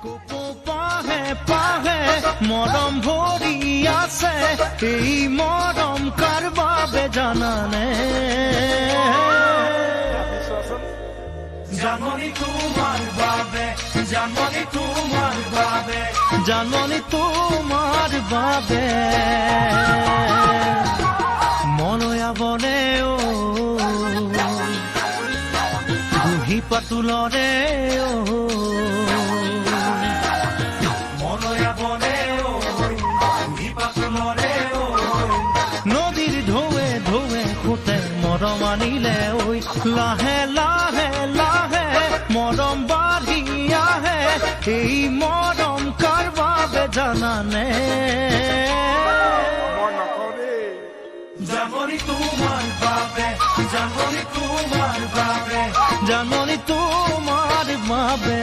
Koko পাহে পাহে মৰম ভৰি আছে এই মৰম কাৰ বাবে জানানে জানমণি তোমাৰ বাবে জানমণি তোমাৰ বাবে জানমণি তোমাৰ বাবে মনয়া বনে বুঢ়ী পাতুলৰে মনয়া বনে বুঢ়ী পাতুলৰে নদীৰ ঢৌৱে ঢৌৱে সোঁতে মৰম আনিলে ঐ লাহে লাহে লাহে মৰম বাঢ়ি আহে এই মৰম কাৰ বাবে জানানে জানমণি তোমাৰ বাবে জানমণি তোমাৰ বাবে জানমণি তোমাৰ বাবে